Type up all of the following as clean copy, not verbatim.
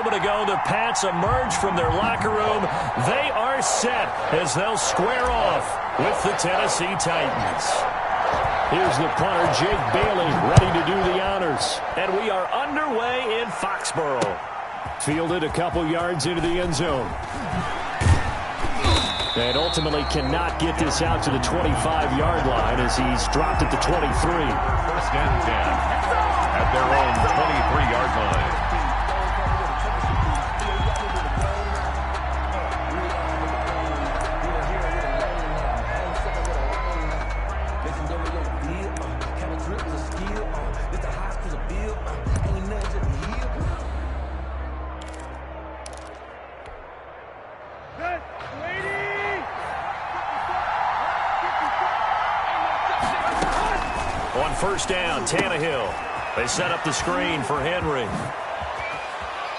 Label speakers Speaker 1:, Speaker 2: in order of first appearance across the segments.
Speaker 1: moment ago, the Pats emerge from their locker room. They are set as they'll square off with the Tennessee Titans. Here's the punter, Jake Bailey, ready to do the honors. And we are underway in Foxborough. Fielded a couple yards into the end zone. And ultimately cannot get this out to the 25-yard line as he's dropped at the 23.
Speaker 2: First and 10 at their own 23-yard line.
Speaker 1: On first down, Tannehill. They set up the screen for Henry.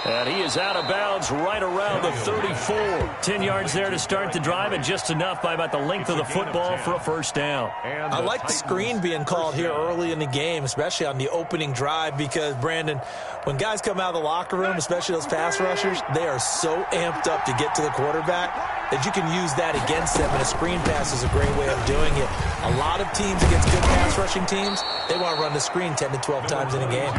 Speaker 1: And he is out of bounds right around the 34. 10 yards there to start the drive, and just enough by about the length of the football for a first down.
Speaker 3: I like the screen being called here early in the game, especially on the opening drive, because, Brandon, when guys come out of the locker room, especially those pass rushers, they are so amped up to get to the quarterback that you can use that against them, and a screen pass is a great way of doing it. A lot of teams against good pass rushing teams, they want to run the screen 10 to 12 times in a game.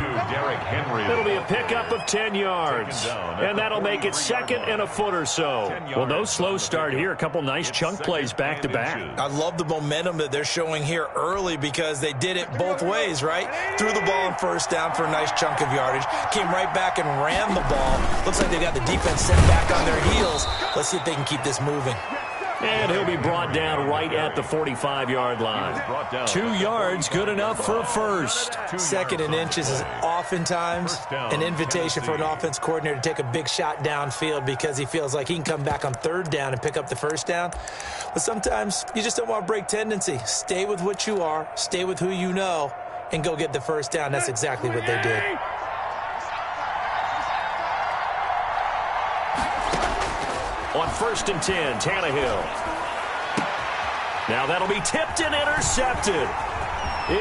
Speaker 1: It'll be a pickup of 10 yards, and that'll make it second and a foot or so. Well, no slow start here. A couple nice chunk plays back-to-back.
Speaker 3: I love the momentum that they're showing here early because they did it both ways, right? Threw the ball on first down for a nice chunk of yardage, came right back and ran the ball. Looks like they got the defense set back on their heels. Let's see if they can keep this moving.
Speaker 1: And he'll be brought down right at the 45-yard line. 2 yards, good enough for a first.
Speaker 3: Second and inches is oftentimes an invitation for an offense coordinator to take a big shot downfield because he feels like he can come back on third down and pick up the first down. But sometimes you just don't want to break tendency. Stay with what you are, stay with who you know, and go get the first down. That's exactly what they did.
Speaker 1: On first and 10, Tannehill. Now that'll be tipped and intercepted.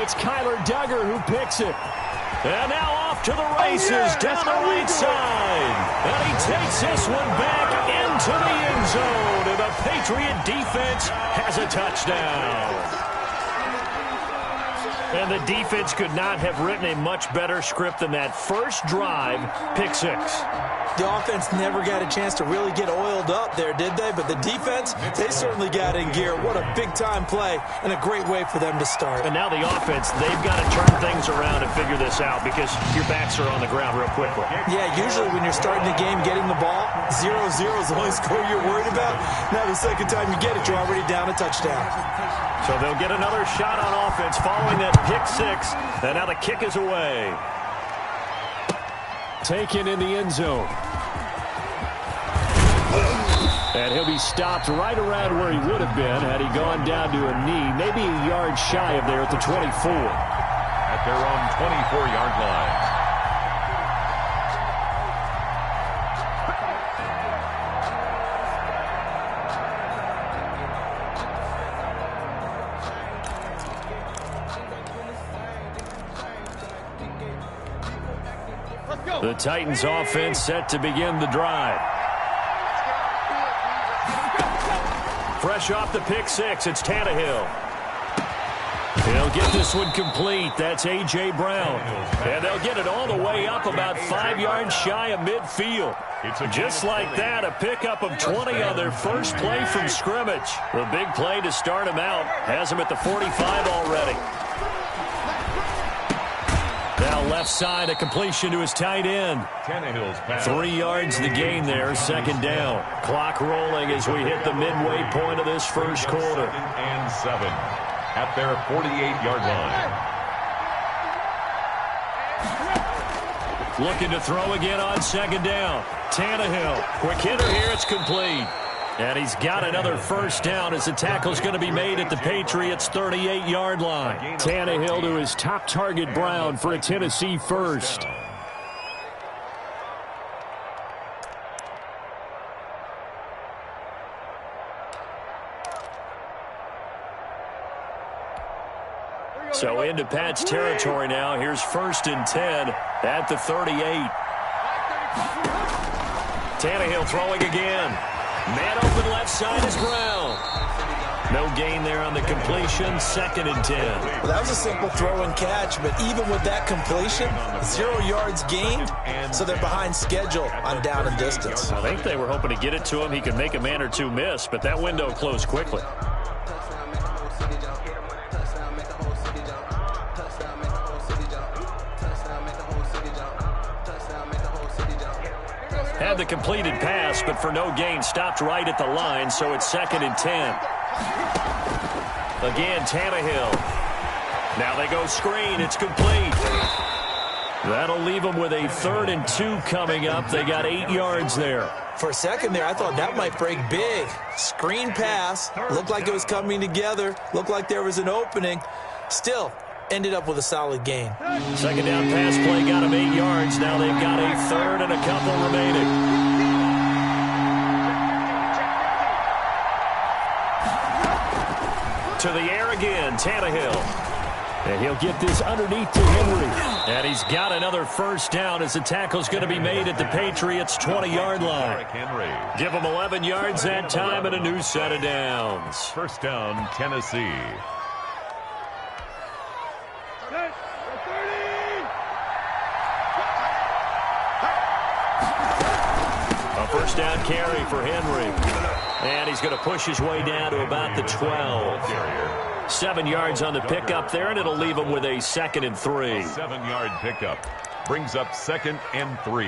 Speaker 1: It's Kyler Duggar who picks it. And now off to the races down the right side. And he takes this one back into the end zone. And the Patriot defense has a touchdown. And the defense could not have written a much better script than that first drive, pick six.
Speaker 3: The offense never got a chance to really get oiled up there, did they? But the defense, they certainly got in gear. What a big-time play and a great way for them to start.
Speaker 1: And now the offense, they've got to turn things around and figure this out because your backs are on the ground real quickly.
Speaker 3: Yeah, usually when you're starting the game, getting the ball, 0-0 is the only score you're worried about. Now the second time you get it, you're already down a touchdown.
Speaker 1: So they'll get another shot on offense following that pick six. And now the kick is away. Taken in the end zone. And he'll be stopped right around where he would have been had he gone down to a knee, maybe a yard shy of there at the 24.
Speaker 2: At their own 24-yard line.
Speaker 1: The Titans offense set to begin the drive. Fresh off the pick six, it's Tannehill. He'll get this one complete. That's A.J. Brown. And they'll get it all the way up about 5 yards shy of midfield. Just like that, a pickup of 20 on their first play from scrimmage. The big play to start him out has him at the 45 already. Now left side, a completion to his tight end. 3 yards the gain there, second down. Clock rolling as we hit the midway point of this first quarter.
Speaker 2: And 7 at their 48-yard line.
Speaker 1: Looking to throw again on second down. Tannehill, quick hitter here, it's complete. And he's got another first down as the tackle's going to be made at the Patriots' 38-yard line. Tannehill to his top target, Brown, for a Tennessee first. So into Pat's territory now. Here's first and 10 at the 38. Tannehill throwing again. Man open left side is Brown. No gain there on the completion, 2nd and 10.
Speaker 3: Well, that was a simple throw and catch, but even with that completion, 0 yards gained, so they're behind schedule on down and distance.
Speaker 1: I think they were hoping to get it to him. He could make a man or two miss, but that window closed quickly. Had the completed pass, but for no gain, stopped right at the line, so it's 2nd and 10. Again, Tannehill. Now they go screen. It's complete. That'll leave them with a 3rd and 2 coming up. They got 8 yards there.
Speaker 3: For a second there, I thought that might break big. Screen pass. Looked like it was coming together. Looked like there was an opening. Still, ended up with a solid gain.
Speaker 1: 2nd down pass play got them 8 yards. Now they've got a 3rd and a couple remaining. To the air again, Tannehill. And he'll get this underneath to Henry. And he's got another 1st down as the tackle's going to be made at the Patriots' 20-yard line. Give them 11 yards that time and a new set of downs.
Speaker 2: 1st down, Tennessee.
Speaker 1: A 1st down carry for Henry. And he's going to push his way down to about the 12. 7 yards on the pickup there, and it'll leave him with a 2nd and 3.
Speaker 2: 7-yard pickup brings up 2nd and 3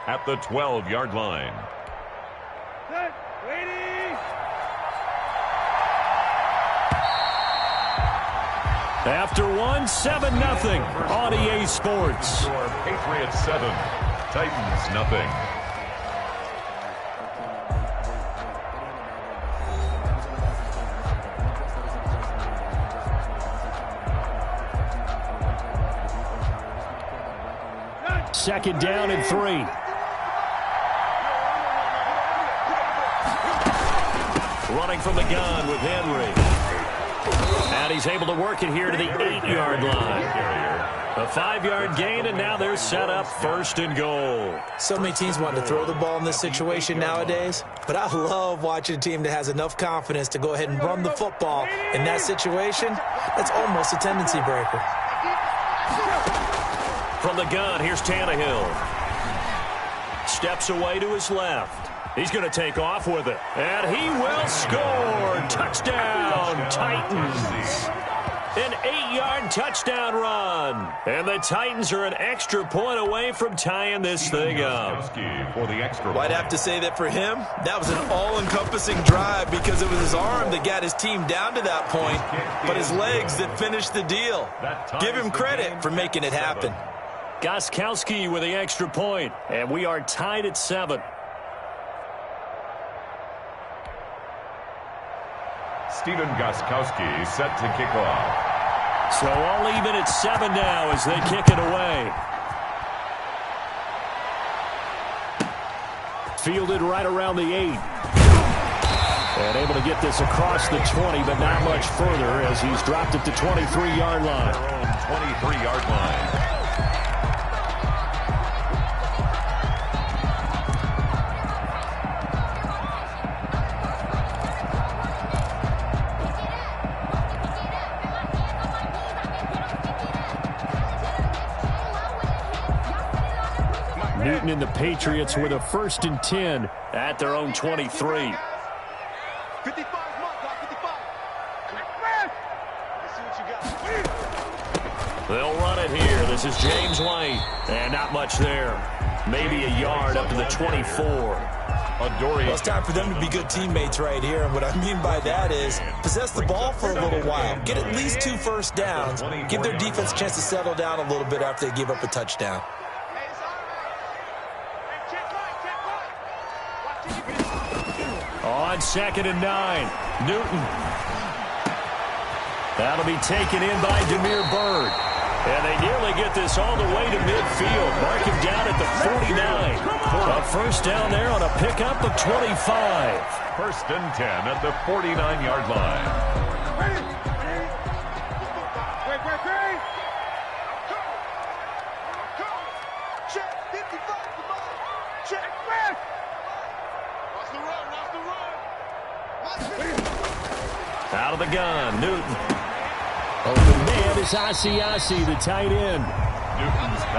Speaker 2: at the 12-yard line.
Speaker 1: After one, 7-0 on EA Sports.
Speaker 2: Patriots 7, Titans nothing.
Speaker 1: Second down and 3. Running from the gun with Henry. And he's able to work it here to the 8-yard line. A 5-yard gain, and now they're set up 1st and goal.
Speaker 3: So many teams want to throw the ball in this situation nowadays, but I love watching a team that has enough confidence to go ahead and run the football. In that situation, that's almost a tendency breaker.
Speaker 1: From the gun, here's Tannehill. Steps away to his left. He's going to take off with it. And he will score. Touchdown, Titans. An 8-yard touchdown run. And the Titans are an extra point away from tying this thing up.
Speaker 3: Well, I'd have to say that for him, that was an all-encompassing drive because it was his arm that got his team down to that point, but his legs that finished the deal. Give him credit for making it happen.
Speaker 1: Gostkowski with the extra point, and we are tied at 7.
Speaker 2: Stephen Gostkowski set to kick off.
Speaker 1: So all even at 7 now as they kick it away. Fielded right around the 8. And able to get this across the 20, but not much further as he's dropped it to 23-yard line.
Speaker 2: 23-yard line.
Speaker 1: Newton and the Patriots with a 1st and 10 at their own 23. They'll run it here. This is James White. And not much there. Maybe a yard up to the 24.
Speaker 3: Well, it's time for them to be good teammates right here. And what I mean by that is possess the ball for a little while. Get at least 2 first downs. Give their defense a chance to settle down a little bit after they give up a touchdown.
Speaker 1: On 2nd and 9, Newton. That'll be taken in by Damiere Byrd. And they nearly get this all the way to midfield. Mark him down at the 49. A 1st down there on a pickup of 25.
Speaker 2: 1st and 10 at the 49-yard line.
Speaker 1: Out of the gun, Newton. Open man is Asiasi, the tight end.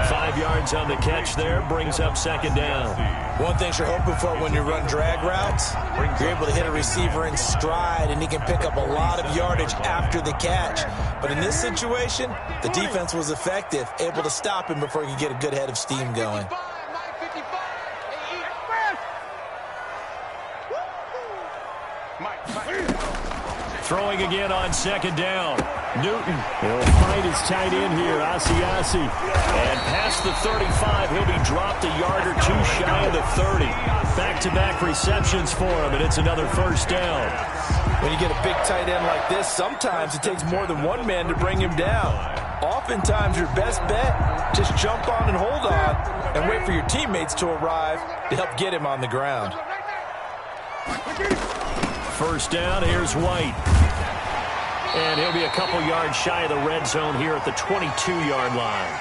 Speaker 1: 5 yards on the catch there, brings up second down.
Speaker 3: One thing you're hoping for when you run drag routes, you're able to hit a receiver in stride, and he can pick up a lot of yardage after the catch. But in this situation, the defense was effective, able to stop him before he could get a good head of steam going.
Speaker 1: Throwing again on second down. Newton will find his tight end here, Asiasi. And past the 35, he'll be dropped a yard or two shy of the 30. Back-to-back receptions for him, and it's another first down.
Speaker 3: When you get a big tight end like this, sometimes it takes more than one man to bring him down. Oftentimes, your best bet, just jump on and hold on and wait for your teammates to arrive to help get him on the ground.
Speaker 1: First down, here's White. And he'll be a couple yards shy of the red zone here at the 22-yard line.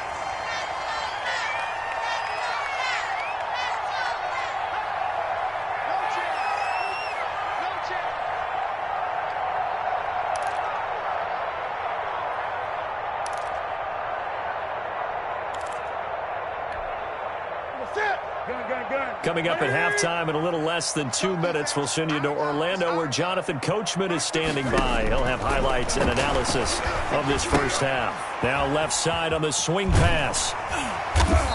Speaker 1: Coming up at halftime in a little less than 2 minutes, we'll send you to Orlando where Jonathan Coachman is standing by. He'll have highlights and analysis of this first half. Now left side on the swing pass.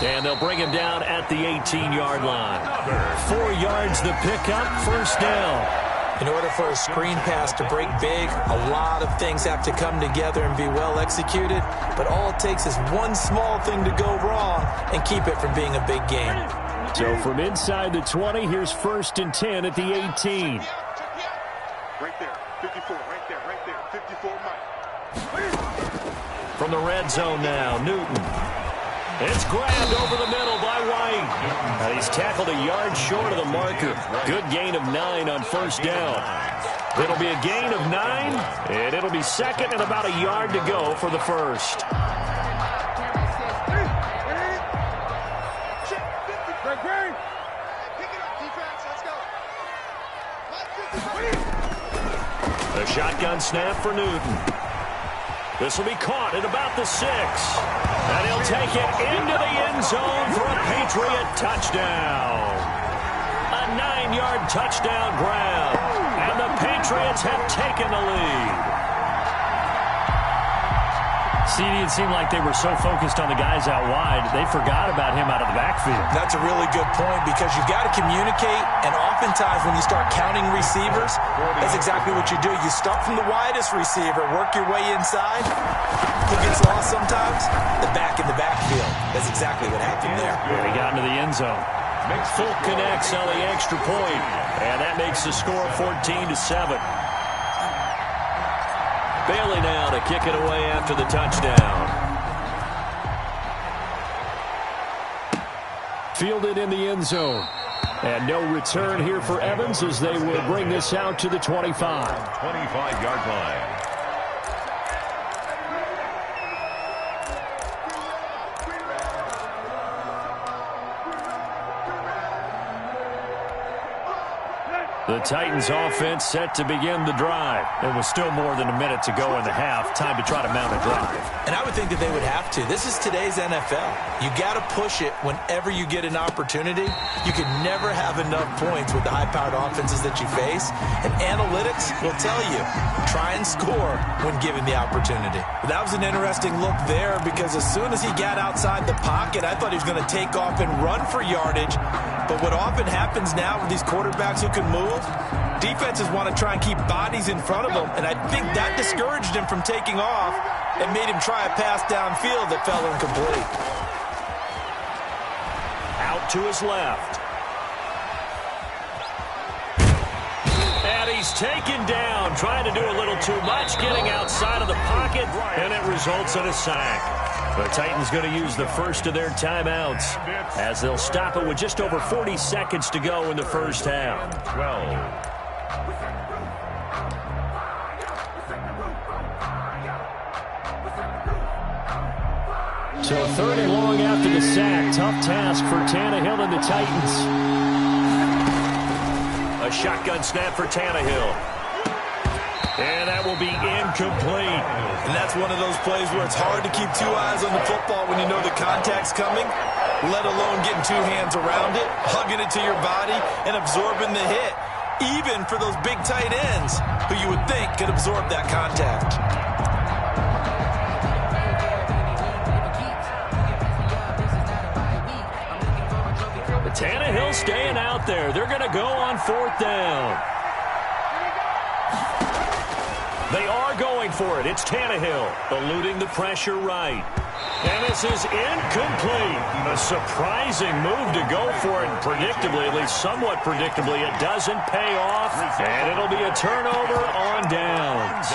Speaker 1: And they'll bring him down at the 18-yard line. 4 yards the pickup, first down.
Speaker 3: In order for a screen pass to break big, a lot of things have to come together and be well executed. But all it takes is one small thing to go wrong and keep it from being a big game.
Speaker 1: So from inside the 20, here's 1st and 10 at the 18.
Speaker 4: Right there, 54, right there, 54, Mike.
Speaker 1: From the red zone now, Newton. It's grabbed over the middle by White. And he's tackled a yard short of the marker. Good gain of 9 on first down. It'll be a gain of 9, and it'll be second and about a yard to go for the first. A shotgun snap for Newton. This will be caught at about the 6. And he'll take it into the end zone for a Patriot touchdown. A 9-yard touchdown grab. And the Patriots have taken the lead. CD, it seemed like they were so focused on the guys out wide, they forgot about him out of the backfield.
Speaker 3: That's a really good point because you've got to communicate, and oftentimes when you start counting receivers, that's exactly what you do. You start from the widest receiver, work your way inside. Who gets lost sometimes? The back in the backfield. That's exactly what happened there.
Speaker 1: He got into the end zone. Full connects on the extra point, and that makes the score 14-7. Bailey now to kick it away after the touchdown. Fielded in the end zone. And no return here for Evans as they will bring this out to the 25.
Speaker 2: 25-yard line.
Speaker 1: The Titans offense set to begin the drive. It was still more than a minute to go in the half. Time to try to mount a drive.
Speaker 3: And I would think that they would have to. This is today's NFL. You got to push it whenever you get an opportunity. You can never have enough points with the high-powered offenses that you face. And analytics will tell you, try and score when given the opportunity. But that was an interesting look there because as soon as he got outside the pocket, I thought he was going to take off and run for yardage. But what often happens now with these quarterbacks who can move, defenses want to try and keep bodies in front of them, and I think that discouraged him from taking off and made him try a pass downfield that fell incomplete.
Speaker 1: Out to his left. And he's taken down, trying to do a little too much, getting outside of the pocket, and it results in a sack. The Titans going to use the first of their timeouts as they'll stop it with just over 40 seconds to go in the first half.
Speaker 2: 12.
Speaker 1: So 3rd and long after the sack. Tough task for Tannehill and the Titans. A shotgun snap for Tannehill. And that will be incomplete.
Speaker 3: And that's one of those plays where it's hard to keep two eyes on the football when you know the contact's coming, let alone getting two hands around it, hugging it to your body, and absorbing the hit, even for those big tight ends who you would think could absorb that contact.
Speaker 1: Tannehill staying out there. They're going to go on 4th down. They are going for it. It's Tannehill eluding the pressure right. And this is incomplete. A surprising move to go for it. Predictably, at least somewhat predictably, it doesn't pay off. And it'll be a turnover on downs.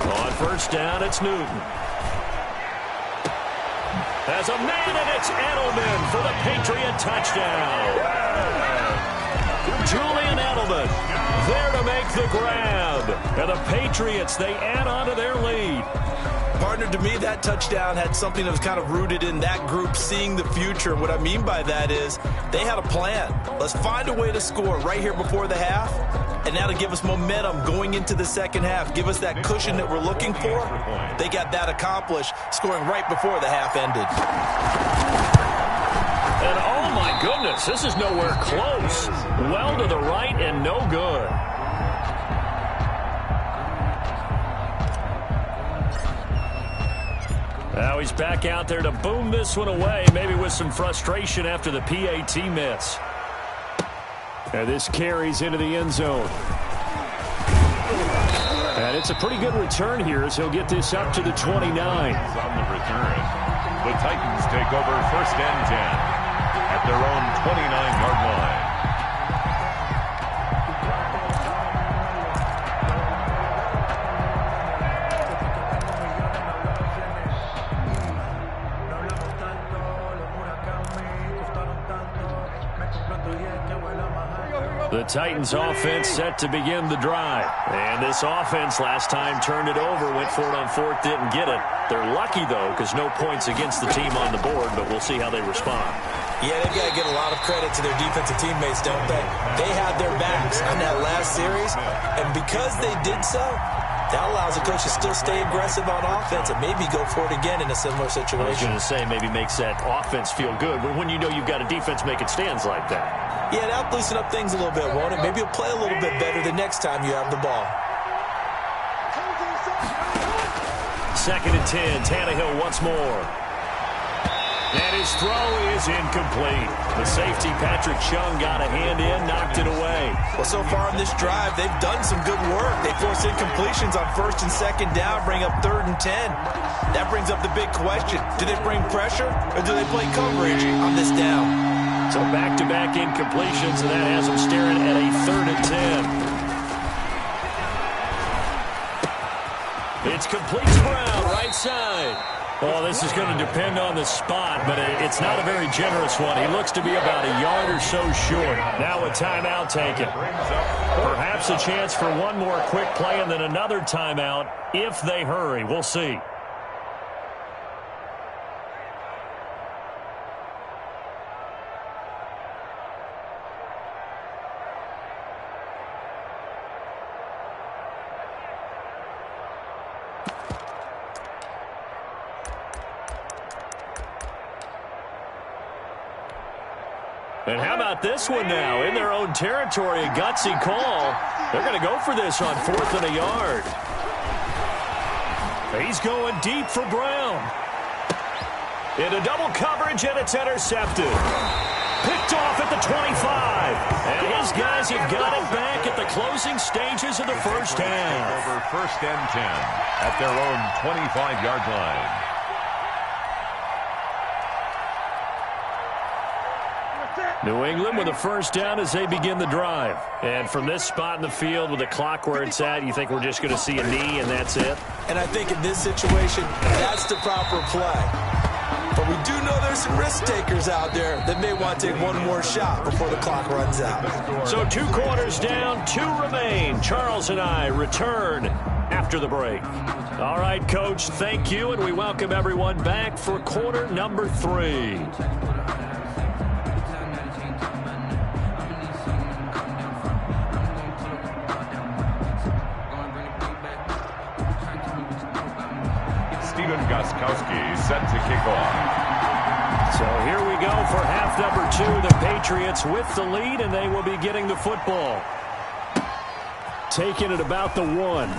Speaker 1: On 1st down, it's Newton. As a man, and it's Edelman for the Patriot touchdown. Julian Edelman there to make the grab. And the Patriots, they add on to their lead.
Speaker 3: Partner, to me, that touchdown had something that was kind of rooted in that group seeing the future. What I mean by that is they had a plan. Let's find a way to score right here before the half. And now to give us momentum going into the second half, give us that cushion that we're looking for. They got that accomplished, scoring right before the half ended.
Speaker 1: And oh my goodness, this is nowhere close. Well to the right and no good. Now he's back out there to boom this one away, maybe with some frustration after the PAT miss. And this carries into the end zone. And it's a pretty good return here as he'll get this up to the 29.
Speaker 2: On the return, the Titans take over 1st and 10 at their own 29-yard line.
Speaker 1: The Titans offense set to begin the drive. And this offense last time turned it over, went for it on 4th, didn't get it. They're lucky, though, because no points against the team on the board, but we'll see how they respond.
Speaker 3: Yeah, they've got to give a lot of credit to their defensive teammates, don't they? They had their backs on that last series, and because they did so, that allows the coach to still stay aggressive on offense and maybe go for it again in a similar situation.
Speaker 1: I was going to say, maybe makes that offense feel good, but when you know you've got a defense making stands like that.
Speaker 3: Yeah, that'll loosen up things a little bit, won't it? Maybe you'll play a little bit better the next time you have the ball.
Speaker 1: 2nd and 10, Tannehill once more. And his throw is incomplete. The safety, Patrick Chung, got a hand in, knocked it away.
Speaker 3: Well, so far in this drive, they've done some good work. They force incompletions on 1st and 2nd down, bring up 3rd and 10. That brings up the big question. Do they bring pressure, or do they play coverage on this down?
Speaker 1: So back-to-back incompletions, and that has them staring at a 3rd and 10. It's complete to Brown, right side. Well, this is going to depend on the spot, but it's not a very generous one. He looks to be about a yard or so short. Now a timeout taken. Perhaps a chance for one more quick play and then another timeout if they hurry. We'll see. And how about this one now? In their own territory, a gutsy call. They're going to go for this on 4th and a yard. He's going deep for Brown. Into double coverage, and it's intercepted. Picked off at the 25. And his guys have got it back at the closing stages of the first half.
Speaker 2: Over 1st and 10 at their own 25-yard line.
Speaker 1: New England with a 1st down as they begin the drive. And from this spot in the field with the clock where it's at, you think we're just going to see a knee and that's it?
Speaker 3: And I think in this situation, that's the proper play. But we do know there's some risk takers out there that may want to take one more shot before the clock runs out.
Speaker 1: So 2 quarters down, 2 remain. Charles and I return after the break. All right, Coach, thank you, and we welcome everyone back for quarter number 3.
Speaker 2: Gostkowski set to kick off.
Speaker 1: So here we go for half number 2. The Patriots with the lead, and they will be getting the football. Taking it about the 1.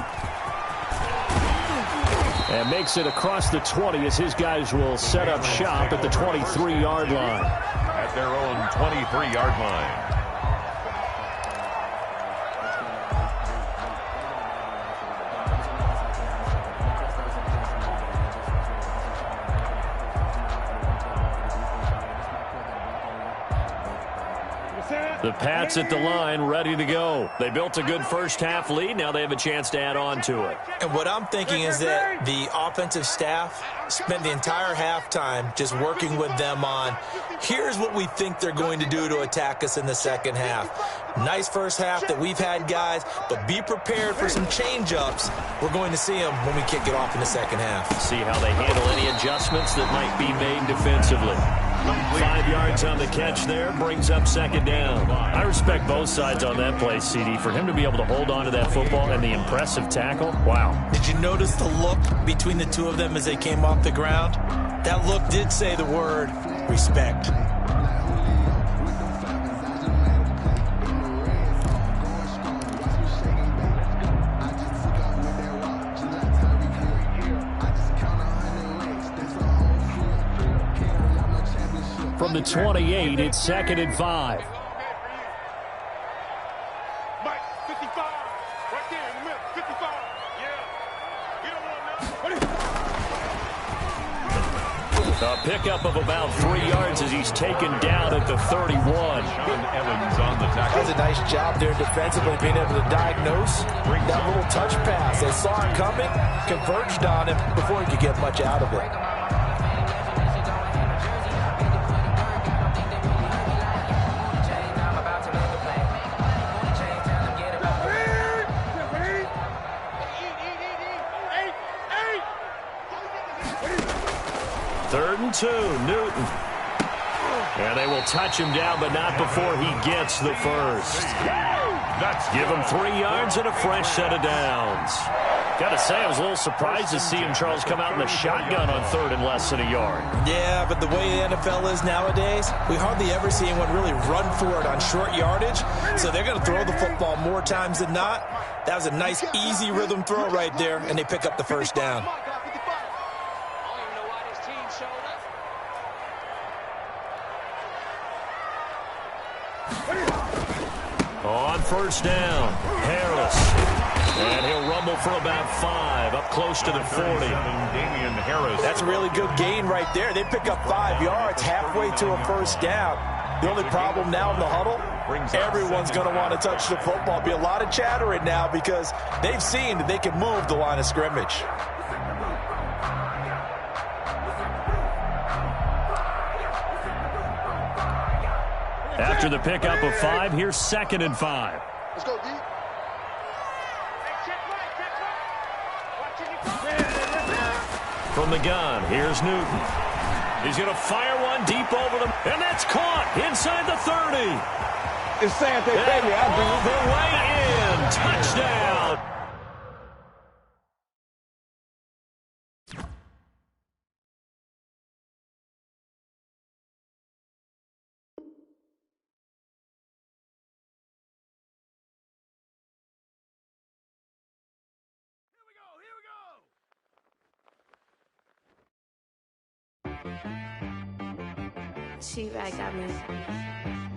Speaker 1: And makes it across the 20 as his guys will set up shop at the 23-yard line.
Speaker 2: At their own 23-yard line.
Speaker 1: The Pats at the line, ready to go. They built a good first-half lead. Now they have a chance to add on to it.
Speaker 3: And what I'm thinking is that the offensive staff spent the entire halftime just working with them on, here's what we think they're going to do to attack us in the second half. Nice first half that we've had, guys, but be prepared for some change-ups. We're going to see them when we kick it off in the second half.
Speaker 1: See how they handle any adjustments that might be made defensively. 5 yards on the catch there, brings up second down. I respect both sides on that play, CD. For him to be able to hold on to that football and the impressive tackle, wow.
Speaker 3: Did you notice the look between the two of them as they came off the ground? That look did say the word respect.
Speaker 1: From the 28, it's 2nd and 5.
Speaker 4: Mike, 55. Right there in the middle. 55. Yeah. You don't want
Speaker 1: A pickup of about 3 yards as he's taken down at the 31.
Speaker 2: Sean Evans on the tackle.
Speaker 3: Does a nice job there defensively, being able to diagnose that little touch pass. They saw it coming, converged on him before he could get much out of it.
Speaker 1: Third and 2, Newton. And they will touch him down, but not before he gets the first. Give him 3 yards and a fresh set of downs. Got to say, I was a little surprised to see him, Charles, come out in the shotgun on 3rd and less than a yard.
Speaker 3: Yeah, but the way the NFL is nowadays, we hardly ever see anyone really run for it on short yardage. So they're going to throw the football more times than not. That was a nice, easy rhythm throw right there, and they pick up the first down.
Speaker 1: On first down, Harris. And he'll rumble for about 5, up close to the 40.
Speaker 2: Damian Harris.
Speaker 3: That's a really good gain right there. They pick up 5 yards halfway to a first down. The only problem now in the huddle, everyone's going to want to touch the football. Be a lot of chattering now because they've seen that they can move the line of scrimmage.
Speaker 1: After the pickup of 5, here's 2nd and 5.
Speaker 4: Let's go, D.
Speaker 1: From the gun, here's Newton. He's going to fire one deep over them, and that's caught inside the 30.
Speaker 5: It's saying they baby.
Speaker 1: All the way in. Touchdown.
Speaker 6: She right got me.